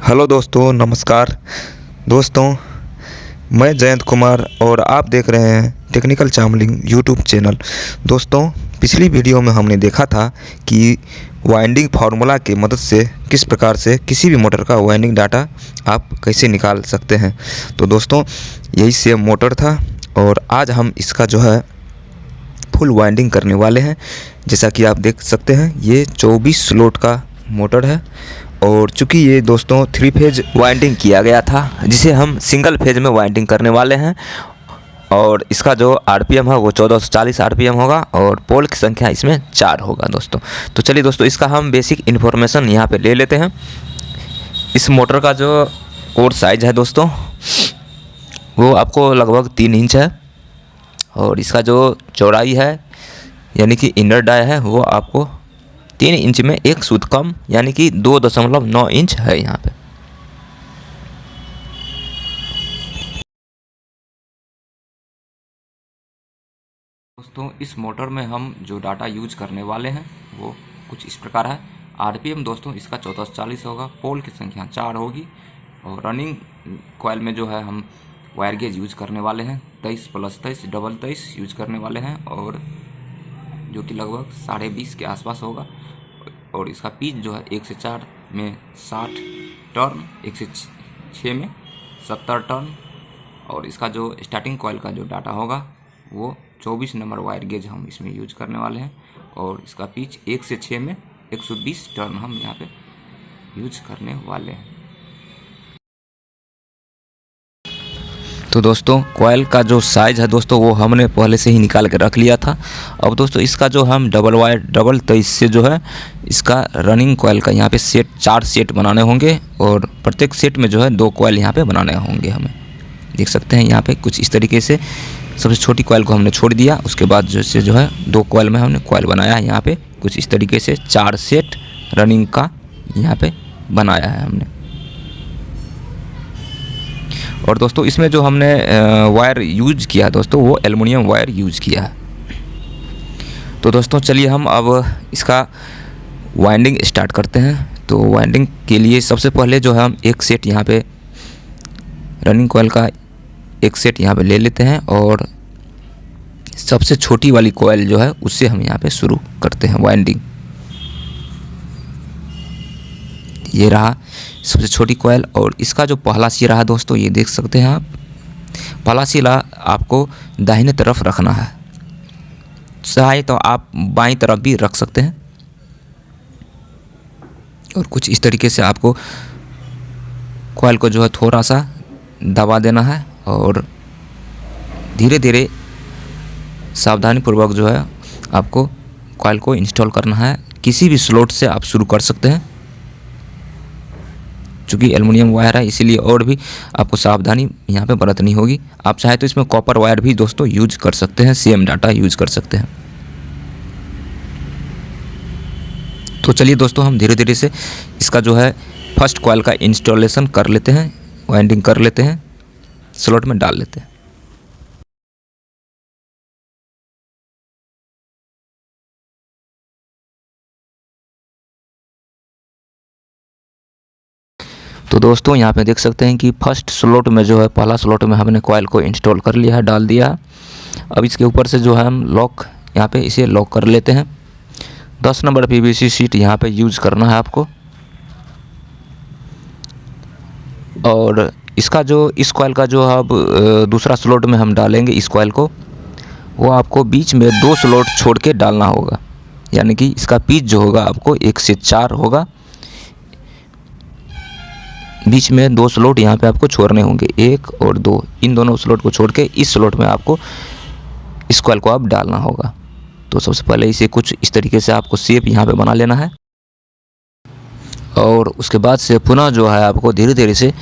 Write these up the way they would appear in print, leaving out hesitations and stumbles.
Hello दोस्तों, नमस्कार दोस्तों। मैं जयंत कुमार और आप देख रहे हैं टेक्निकल चामलिंग यूट्यूब चैनल। दोस्तों, पिछली वीडियो में हमने देखा था कि वाइंडिंग फार्मूला की मदद से किस प्रकार से किसी भी मोटर का वाइंडिंग डाटा आप कैसे निकाल सकते हैं। तो दोस्तों, यही सेम मोटर था और आज हम इसका जो है फुल वाइंडिंग करने वाले हैं। जैसा कि आप देख सकते हैं, ये 24 स्लॉट का मोटर है और चूँकि ये दोस्तों 3 फेज वाइंडिंग किया गया था, जिसे हम सिंगल फेज में वाइंडिंग करने वाले हैं। और इसका जो आरपीएम है वो 1440 आरपीएम होगा और पोल की संख्या इसमें 4 होगा दोस्तों। तो चलिए दोस्तों, इसका हम बेसिक इन्फॉर्मेशन यहाँ पे ले लेते हैं। इस मोटर का जो कोर साइज है दोस्तों, वो आपको लगभग 3 इंच है और इसका जो चौड़ाई है यानी कि इनर डाई है वो आपको 3 इंच में 1 सूत कम यानी कि 2.9 इंच है यहाँ पे। दोस्तों, इस मोटर में हम जो डाटा यूज करने वाले हैं वो कुछ इस प्रकार है। आरपीएम दोस्तों इसका 1440 होगा, पोल की संख्या 4 होगी और रनिंग कॉइल में जो है हम वायर गेज यूज करने वाले हैं 23 + 23 डबल 23 यूज करने वाले हैं और जो कि लगभग 20.5 के आसपास होगा। और इसका पिच जो है 1 से 4 में 60 टर्न, 1 से 6 में 70 टर्न। और इसका जो स्टार्टिंग कॉइल का जो डाटा होगा वो 24 नंबर वायर गेज हम इसमें यूज करने वाले हैं और इसका पिच 1 से 6 में 120 टर्न हम यहाँ पे यूज करने वाले हैं। तो दोस्तों, कॉइल का जो साइज़ है दोस्तों वो हमने पहले से ही निकाल के रख लिया था। अब दोस्तों, इसका जो हम डबल वायर डबल 23 से जो है इसका रनिंग कॉइल का यहाँ पे 4 सेट बनाने होंगे और प्रत्येक सेट में जो है 2 कॉइल यहाँ पे बनाने होंगे। हमें देख सकते हैं यहाँ पे कुछ इस तरीके से सबसे छोटी कॉइल को हमने छोड़ दिया, उसके बाद जैसे जो है 2 कॉइल में हमने कॉइल बनाया है। यहाँ पे कुछ इस तरीके से 4 सेट रनिंग का यहाँ पे बनाया है हमने। और दोस्तों, इसमें जो हमने वायर यूज किया है दोस्तों वो एल्युमिनियम वायर यूज किया है। तो दोस्तों, चलिए हम अब इसका वाइंडिंग स्टार्ट करते हैं। तो वाइंडिंग के लिए सबसे पहले जो है हम एक सेट यहाँ पे रनिंग कॉइल का एक सेट यहाँ पे ले लेते हैं और सबसे छोटी वाली कॉइल जो है उससे हम यहाँ पे शुरू करते हैं वाइंडिंग। ये रहा सबसे छोटी कॉइल और इसका जो पहला सिरा है दोस्तों, ये देख सकते हैं आप। पहला सिरा आपको दाहिने तरफ रखना है, चाहे तो आप बाईं तरफ भी रख सकते हैं। और कुछ इस तरीके से आपको कॉइल को जो है थोड़ा सा दबा देना है और धीरे धीरे सावधानीपूर्वक जो है आपको कॉइल को इंस्टॉल करना है। किसी भी स्लॉट से आप शुरू कर सकते हैं, चूँकि एल्युमिनियम वायर है इसीलिए और भी आपको सावधानी यहाँ पे बरतनी होगी। आप चाहे तो इसमें कॉपर वायर भी दोस्तों यूज कर सकते हैं, सेम डाटा यूज कर सकते हैं। तो चलिए दोस्तों, हम धीरे धीरे से इसका जो है फर्स्ट कॉइल का इंस्टॉलेशन कर लेते हैं, वाइंडिंग कर लेते हैं, स्लॉट में डाल लेते हैं। तो दोस्तों, यहाँ पे देख सकते हैं कि फर्स्ट स्लॉट में जो है पहला स्लॉट में हमने कॉइल को इंस्टॉल कर लिया है, डाल दिया है। अब इसके ऊपर से जो है हम लॉक यहाँ पे इसे लॉक कर लेते हैं। 10 नंबर पीवीसी शीट यहाँ पे यूज करना है आपको। और इसका जो इस कॉइल का जो अब दूसरा स्लॉट में हम डालेंगे इस कॉइल को, वो आपको बीच में 2 स्लॉट छोड़ के डालना होगा। यानी कि इसका पिच जो होगा आपको 1 से 4 होगा, बीच में 2 स्लॉट यहाँ पे आपको छोड़ने होंगे, 1 और 2। इन दोनों स्लॉट को छोड़ के इस स्लॉट में आपको इस कॉइल को आप डालना होगा। तो सबसे पहले इसे कुछ इस तरीके से आपको शेप यहाँ पे बना लेना है और उसके बाद से पुनः जो है आपको धीरे धीरे से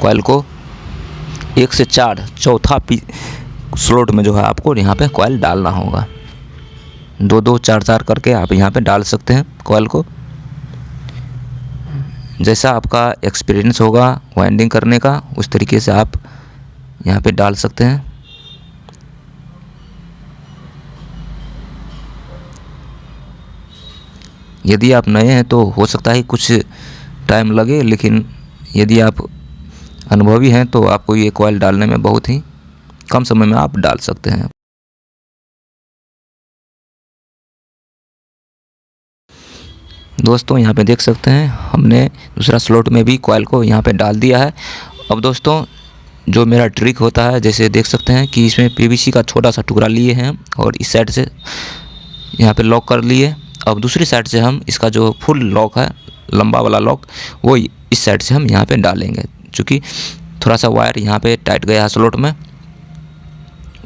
कॉइल को 1 से 4 चौथा स्लॉट में जो है आपको यहाँ पे कॉइल डालना होगा। 2-2 4-4 करके आप यहाँ पे डाल सकते हैं कॉइल को, जैसा आपका एक्सपीरियंस होगा वाइंडिंग करने का उस तरीके से आप यहाँ पे डाल सकते हैं। यदि आप नए हैं तो हो सकता है कुछ टाइम लगे, लेकिन यदि आप अनुभवी हैं तो आपको ये कॉइल डालने में बहुत ही कम समय में आप डाल सकते हैं। दोस्तों यहाँ पे देख सकते हैं हमने दूसरा स्लॉट में भी कॉइल को यहाँ पे डाल दिया है। अब दोस्तों जो मेरा ट्रिक होता है, जैसे देख सकते हैं कि इसमें पीवीसी का छोटा सा टुकड़ा लिए हैं और इस साइड से यहाँ पे लॉक कर लिए। अब दूसरी साइड से हम इसका जो फुल लॉक है, लंबा वाला लॉक, वो इस साइड से हम यहाँ पे डालेंगे। चूँकि थोड़ा सा वायर यहाँ पे टाइट गया है, स्लॉट में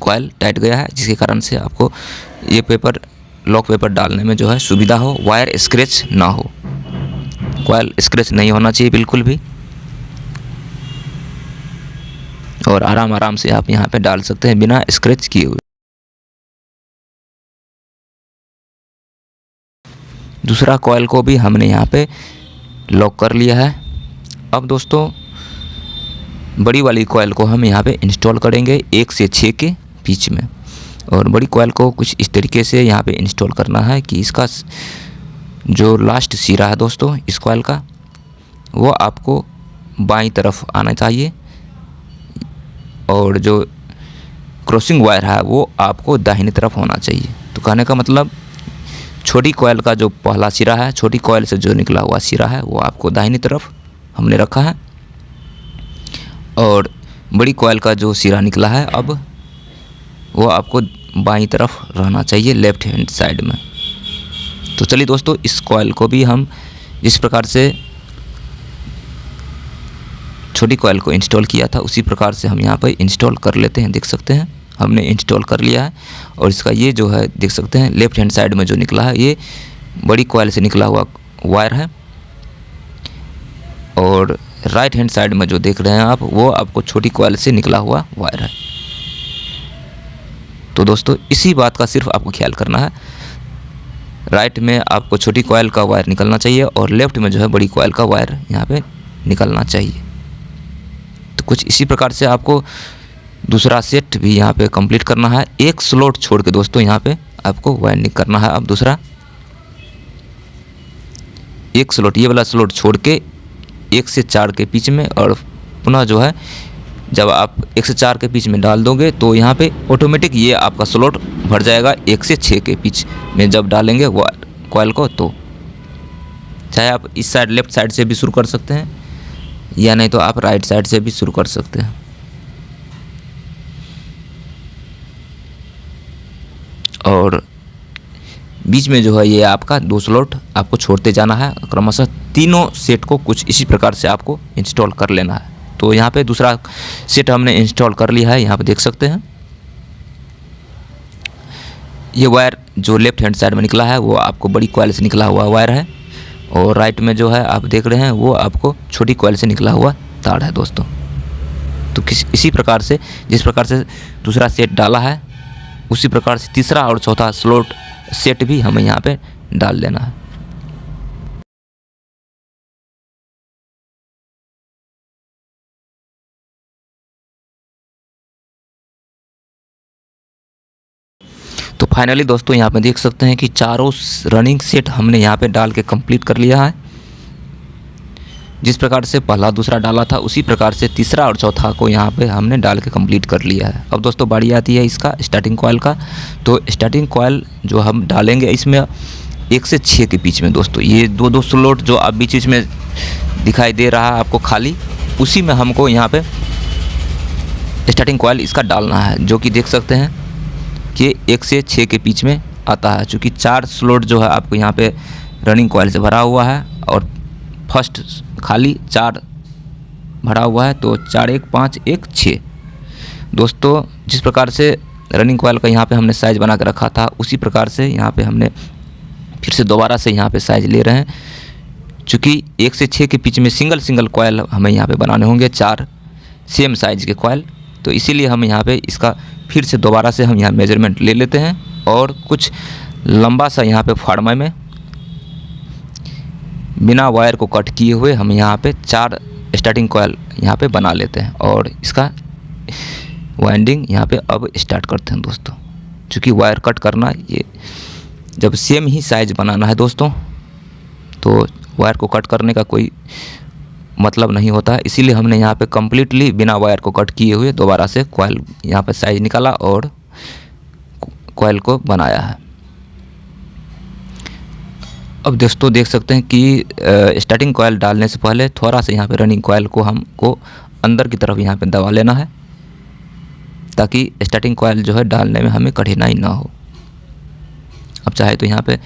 कॉइल टाइट गया है, जिसके कारण से आपको ये पेपर लॉक पेपर डालने में जो है सुविधा हो, वायर स्क्रैच ना हो। कॉइल स्क्रैच नहीं होना चाहिए बिल्कुल भी, और आराम से आप यहाँ पे डाल सकते हैं बिना स्क्रैच किए हुए। दूसरा कॉइल को भी हमने यहाँ पे लॉक कर लिया है। अब दोस्तों बड़ी वाली कॉइल को हम यहाँ पे इंस्टॉल करेंगे 1 से 6 के बीच में। और बड़ी कॉइल को कुछ इस तरीके से यहाँ पे इंस्टॉल करना है कि इसका जो लास्ट सिरा है दोस्तों इस कॉइल का, वो आपको बाईं तरफ आना चाहिए, और जो क्रॉसिंग वायर है वो आपको दाहिनी तरफ होना चाहिए। तो कहने का मतलब छोटी कॉइल का जो पहला सिरा है, छोटी कॉइल से जो निकला हुआ सिरा है, वो आपको दाहिनी तरफ हमने रखा है, और बड़ी कॉइल का जो सिरा निकला है अब वो आपको बाईं तरफ रहना चाहिए, लेफ्ट हैंड साइड में। तो चलिए दोस्तों इस कॉइल को भी हम जिस प्रकार से छोटी कॉइल को इंस्टॉल किया था उसी प्रकार से हम यहाँ पर इंस्टॉल कर लेते हैं। देख सकते हैं हमने इंस्टॉल कर लिया है, और इसका ये जो है देख सकते हैं लेफ्ट हैंड साइड में जो निकला है ये बड़ी कॉइल से निकला हुआ वायर है, और राइट हैंड साइड में जो देख रहे हैं आप वो आपको छोटी कॉइल से निकला हुआ वायर है। तो दोस्तों इसी बात का सिर्फ आपको ख्याल करना है, राइट में आपको छोटी कॉइल का वायर निकलना चाहिए और लेफ्ट में जो है बड़ी कॉइल का वायर यहाँ पे निकलना चाहिए। तो कुछ इसी प्रकार से आपको दूसरा सेट भी यहाँ पे कंप्लीट करना है। एक स्लॉट छोड़ के दोस्तों यहाँ पे आपको वायरिंग करना है। अब दूसरा एक स्लॉट, ये वाला स्लॉट छोड़ के 1 से 4 के बीच में, और पुनः जो है जब आप 1 से 4 के बीच में डाल दोगे तो यहाँ पे ऑटोमेटिक ये आपका स्लॉट भर जाएगा 1 से 6 के बीच में जब डालेंगे कॉइल को। तो चाहे आप इस साइड लेफ्ट साइड से भी शुरू कर सकते हैं, या नहीं तो आप राइट साइड से भी शुरू कर सकते हैं। और बीच में जो है ये आपका 2 स्लॉट आपको छोड़ते जाना है क्रमशः। तीनों सेट को कुछ इसी प्रकार से आपको इंस्टॉल कर लेना है। तो यहाँ पे दूसरा सेट हमने इंस्टॉल कर लिया है, यहाँ पे देख सकते हैं ये वायर जो लेफ्ट हैंड साइड में निकला है वो आपको बड़ी कॉइल से निकला हुआ वायर है, और राइट में जो है आप देख रहे हैं वो आपको छोटी कॉइल से निकला हुआ तार है दोस्तों। तो इसी प्रकार से जिस प्रकार से दूसरा सेट डाला है उसी प्रकार से तीसरा और चौथा स्लॉट सेट भी हमें यहाँ पे डाल लेना है। तो फाइनली दोस्तों यहाँ पे देख सकते हैं कि चारों रनिंग सेट हमने यहाँ पे डाल के कंप्लीट कर लिया है। जिस प्रकार से पहला दूसरा डाला था उसी प्रकार से तीसरा और चौथा को यहाँ पे हमने डाल के कंप्लीट कर लिया है। अब दोस्तों बारी आती है इसका स्टार्टिंग कॉइल का। तो स्टार्टिंग कॉइल जो हम डालेंगे इसमें 1 से 6 के बीच में दोस्तों, ये 2 स्लॉट जो आप बीच में दिखाई दे रहा है आपको खाली, उसी में हमको यहाँ पे स्टार्टिंग कॉइल इसका डालना है, जो कि देख सकते हैं कि 1 से 6 के बीच में आता है। चूँकि 4 स्लॉट जो है आपको यहाँ पे रनिंग कॉइल से भरा हुआ है और फर्स्ट खाली 4 भरा हुआ है, तो 4 1 5 1 6। दोस्तों जिस प्रकार से रनिंग कॉइल का यहाँ पे हमने साइज़ बना के रखा था उसी प्रकार से यहाँ पे हमने फिर से दोबारा से यहाँ पे साइज़ ले रहे हैं। चूँकि 1 से 6 के बीच में सिंगल कॉइल हमें यहाँ पे बनाने होंगे, 4 सेम साइज़ के कॉइल। तो इसीलिए हम यहाँ पे इसका फिर से दोबारा से हम यहाँ मेजरमेंट ले लेते हैं, और कुछ लंबा सा यहाँ पे फार्मा में बिना वायर को कट किए हुए हम यहाँ पे 4 स्टार्टिंग कॉइल यहाँ पे बना लेते हैं, और इसका वाइंडिंग यहाँ पे अब स्टार्ट करते हैं दोस्तों। चूँकि वायर कट करना, ये जब सेम ही साइज़ बनाना है दोस्तों, तो वायर को कट करने का कोई मतलब नहीं होता है, इसीलिए हमने यहाँ पे कम्प्लीटली बिना वायर को कट किए हुए दोबारा से कॉइल यहाँ पे साइज निकाला और कॉइल को बनाया है। अब दोस्तों देख सकते हैं कि स्टार्टिंग कॉइल डालने से पहले थोड़ा सा यहाँ पे रनिंग कॉइल को हमको अंदर की तरफ यहाँ पे दबा लेना है, ताकि स्टार्टिंग कॉइल जो है डालने में हमें कठिनाई ना हो। अब चाहे तो यहाँ पे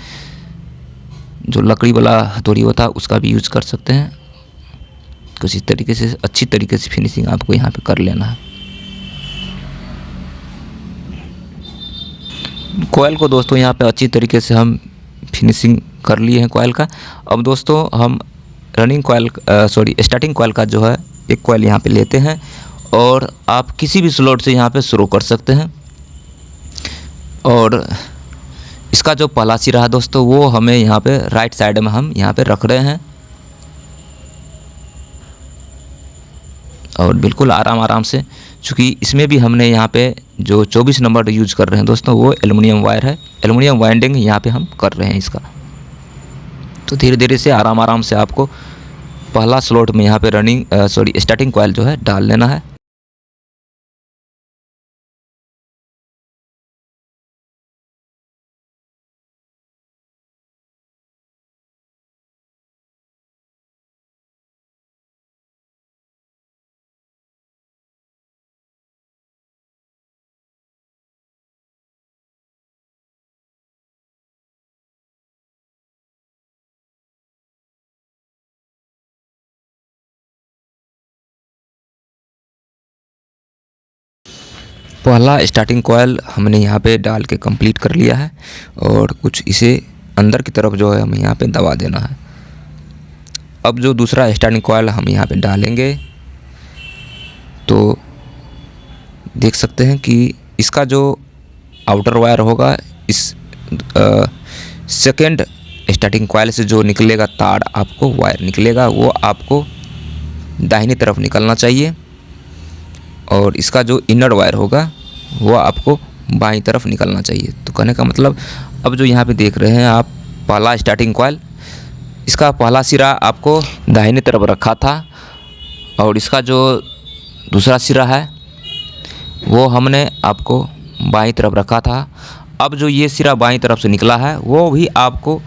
जो लकड़ी वाला हथौड़ी होता है उसका भी यूज कर सकते हैं। कुछ इस तरीके से अच्छी तरीके से फिनिशिंग आपको यहाँ पे कर लेना है। कॉइल को दोस्तों यहाँ पे अच्छी तरीके से हम फिनिशिंग कर लिए हैं कॉइल का। अब दोस्तों हम रनिंग कॉइल स्टार्टिंग कॉइल का जो है एक कॉइल यहाँ पे लेते हैं और आप किसी भी स्लॉट से यहाँ पे शुरू कर सकते हैं। और इसका जो पहला सिरा है दोस्तों वो हमें यहाँ पे राइट साइड में हम यहाँ पे रख रहे हैं और बिल्कुल आराम से, चूँकि इसमें भी हमने यहाँ पे जो 24 नंबर यूज कर रहे हैं दोस्तों वो एल्युमिनियम वायर है, एल्युमिनियम वाइंडिंग यहाँ पे हम कर रहे हैं इसका। तो धीरे धीरे से आराम से आपको पहला स्लॉट में यहाँ पे स्टार्टिंग कॉइल जो है डाल लेना है। पहला स्टार्टिंग कॉइल हमने यहाँ पे डाल के कंप्लीट कर लिया है और कुछ इसे अंदर की तरफ जो है हमें यहाँ पे दबा देना है। अब जो दूसरा स्टार्टिंग कॉइल हम यहाँ पे डालेंगे तो देख सकते हैं कि इसका जो आउटर वायर होगा इस सेकेंड स्टार्टिंग कॉइल से जो निकलेगा तार आपको वायर निकलेगा वो आपको दाहिनी तरफ निकलना चाहिए और इसका जो इनर वायर होगा वो आपको बाईं तरफ निकलना चाहिए। तो कहने का मतलब अब जो यहाँ पे देख रहे हैं आप पहला स्टार्टिंग कॉइल, इसका पहला सिरा आपको दाहिनी तरफ रखा था और इसका जो दूसरा सिरा है वो हमने आपको बाईं तरफ रखा था। अब जो ये सिरा बाईं तरफ से निकला है वो भी आपको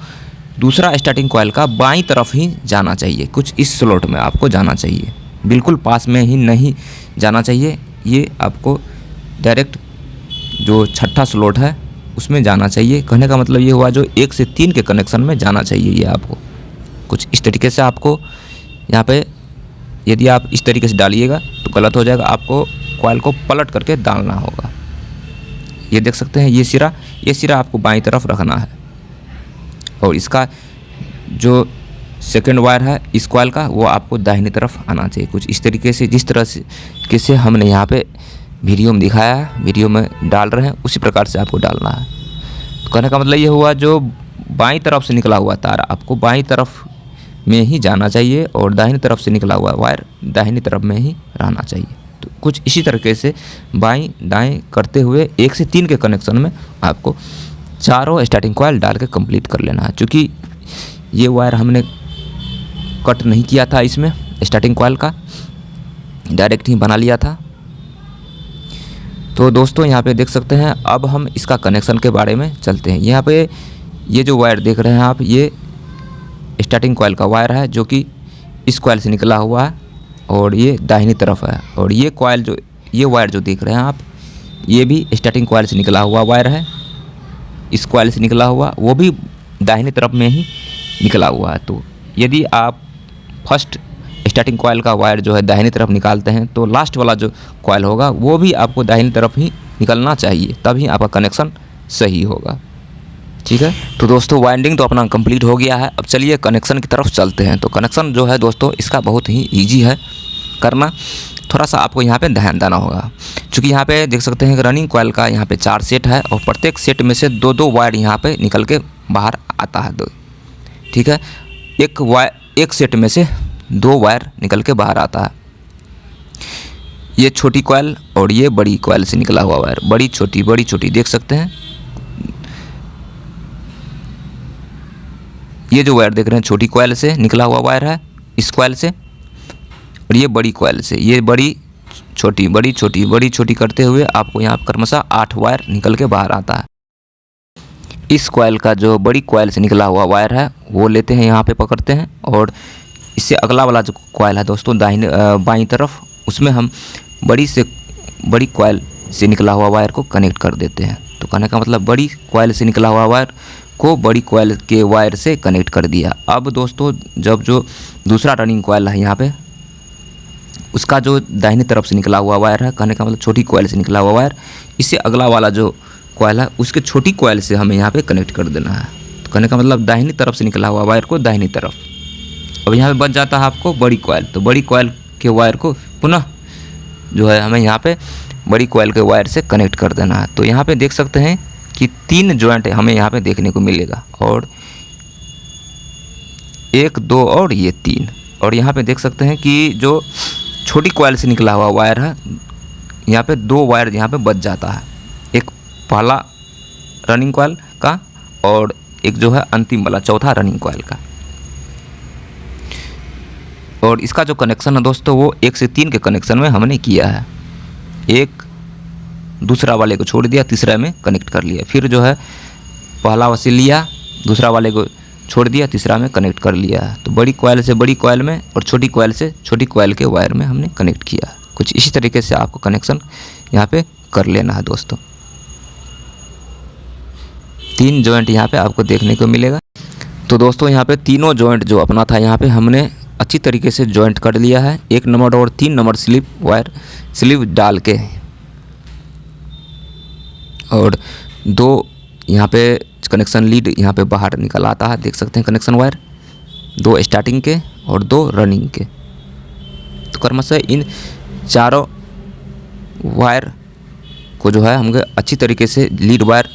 दूसरा स्टार्टिंग कॉइल का बाईं तरफ ही जाना चाहिए, कुछ इस स्लॉट में आपको जाना चाहिए, बिल्कुल पास में ही नहीं जाना चाहिए। ये आपको डायरेक्ट जो छठा स्लॉट है उसमें जाना चाहिए। कहने का मतलब ये हुआ जो 1 से 3 के कनेक्शन में जाना चाहिए। ये आपको कुछ इस तरीके से आपको यहाँ पे, यदि आप इस तरीके से डालिएगा तो गलत हो जाएगा, आपको कॉइल को पलट करके डालना होगा। ये देख सकते हैं ये सिरा आपको बाईं तरफ रखना है और इसका जो सेकेंड वायर है इस कॉइल का वो आपको दाहिनी तरफ आना चाहिए। कुछ इस तरीके से, जिस तरह से किसे हमने यहाँ पे वीडियो में दिखाया है, वीडियो में डाल रहे हैं, उसी प्रकार से आपको डालना है। तो कहने का मतलब ये हुआ जो बाईं तरफ से निकला हुआ तार आपको बाईं तरफ में ही जाना चाहिए और दाहिनी तरफ से निकला हुआ वायर दाहिनी तरफ में ही रहना चाहिए। तो कुछ इसी तरीके से बाईं दाएं करते हुए 1 से 3 के कनेक्शन में आपको चारों स्टार्टिंग कॉइल डाल के कंप्लीट कर लेना है। चूँकि ये वायर हमने कट नहीं किया था, इसमें स्टार्टिंग कॉइल का डायरेक्ट ही बना लिया था। तो दोस्तों यहाँ पे देख सकते हैं, अब हम इसका कनेक्शन के बारे में चलते हैं। यहाँ पे ये जो वायर देख रहे हैं आप, ये स्टार्टिंग कॉइल का वायर है जो कि इस कॉइल से निकला हुआ है और ये दाहिनी तरफ है। और ये वायर जो देख रहे हैं आप, ये भी स्टार्टिंग कॉइल से निकला हुआ वायर है। इस कॉइल से निकला हुआ वो भी दाहिनी तरफ में ही निकला हुआ है। तो यदि आप फर्स्ट स्टार्टिंग कॉइल का वायर जो है दाहिनी तरफ निकालते हैं तो लास्ट वाला जो कॉइल होगा वो भी आपको दाहिनी तरफ ही निकलना चाहिए, तभी आपका कनेक्शन सही होगा। ठीक है, तो दोस्तों वाइंडिंग तो अपना कंप्लीट हो गया है। अब चलिए कनेक्शन की तरफ चलते हैं। तो कनेक्शन जो है दोस्तों इसका बहुत ही ईजी है करना, थोड़ा सा आपको यहाँ पे ध्यान देना होगा। क्योंकि यहाँ पे देख सकते हैं कि रनिंग कॉइल का यहाँ पे 4 सेट है और प्रत्येक सेट में से 2-2 वायर यहाँ पे निकल के बाहर आता है। ठीक है, एक सेट में से 2 वायर निकल के बाहर आता है। ये छोटी कॉइल और ये बड़ी कॉइल से निकला हुआ वायर, बड़ी छोटी देख सकते हैं। ये जो वायर देख रहे हैं छोटी कॉइल से निकला हुआ वायर है इस कॉइल से, और ये बड़ी कॉइल से, ये बड़ी छोटी बड़ी छोटी बड़ी छोटी करते हुए आपको यहाँ पर क्रमशः 8 वायर निकल के बाहर आता है। इस कॉइल का जो बड़ी कॉइल से निकला हुआ वायर है वो लेते हैं, यहाँ पे पकड़ते हैं, और इससे अगला वाला जो कॉइल है दोस्तों बाईं तरफ, उसमें हम बड़ी कॉइल से निकला हुआ वायर को कनेक्ट कर देते हैं। तो कहने का मतलब बड़ी कॉइल से निकला हुआ वायर को बड़ी कॉइल के वायर से कनेक्ट कर दिया। अब दोस्तों जब जो दूसरा रनिंग कॉइल है यहाँ पे, उसका जो दाहिनी तरफ से निकला हुआ वायर है, कहने का मतलब छोटी कॉइल से निकला हुआ वायर, इससे अगला वाला जो कॉइल है उसके छोटी कॉइल से हमें यहाँ पे कनेक्ट कर देना है। तो कहने का मतलब दाहिनी तरफ से निकला हुआ वायर को दाहिनी तरफ, अब यहाँ पे बच जाता है आपको बड़ी कॉइल। तो बड़ी कॉइल के वायर को पुनः जो है हमें यहाँ पे बड़ी कॉइल के वायर से कनेक्ट कर देना है। तो यहाँ पे देख सकते हैं कि 3 जॉइंट हमें यहाँ पे देखने को मिलेगा, और 1 2 और ये 3। और यहाँ पे देख सकते हैं कि जो छोटी कॉइल से निकला हुआ वायर है, यहाँ पे 2 वायर यहाँ पे बच जाता है, एक पहला रनिंग कॉइल का और एक जो है अंतिम वाला चौथा रनिंग कॉइल का। और इसका जो कनेक्शन है दोस्तों वो 1 से 3 के कनेक्शन में हमने किया है। एक दूसरा वाले को छोड़ दिया, तीसरा में कनेक्ट कर लिया, फिर जो है पहला वैसे लिया, दूसरा वाले को छोड़ दिया, तीसरा में कनेक्ट कर लिया। तो बड़ी कॉइल से बड़ी कॉइल में और छोटी कॉइल से छोटी कॉइल के वायर में हमने कनेक्ट किया। कुछ इसी तरीके से आपको कनेक्शन यहाँ पे कर लेना है दोस्तों। 3 जॉइंट यहाँ पे आपको देखने को मिलेगा। तो दोस्तों यहाँ पे तीनों जॉइंट जो अपना था यहाँ पे हमने अच्छी तरीके से जॉइंट कर लिया है। 1 नंबर और 3 नंबर स्लिप डाल के, और 2 यहाँ पे कनेक्शन लीड यहाँ पे बाहर निकल आता है, देख सकते हैं कनेक्शन वायर, 2 स्टार्टिंग के और 2 रनिंग के। तो क्रमशः इन चारों वायर को जो है हमको अच्छी तरीके से लीड वायर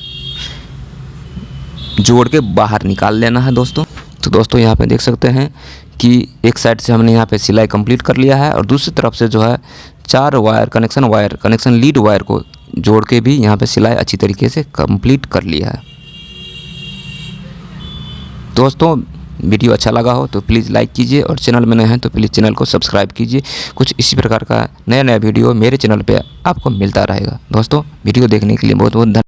जोड़ के बाहर निकाल लेना है दोस्तों। तो दोस्तों यहाँ पे देख सकते हैं कि एक साइड से हमने यहाँ पे सिलाई कंप्लीट कर लिया है, और दूसरी तरफ से जो है 4 वायर कनेक्शन लीड वायर को जोड़ के भी यहाँ पे सिलाई अच्छी तरीके से कंप्लीट कर लिया है। दोस्तों वीडियो अच्छा लगा हो तो प्लीज़ लाइक कीजिए, और चैनल में नए हैं तो प्लीज़ चैनल को सब्सक्राइब कीजिए। कुछ इसी प्रकार का नया वीडियो मेरे चैनल पे आपको मिलता रहेगा। दोस्तों वीडियो देखने के लिए बहुत बहुत धन्यवाद।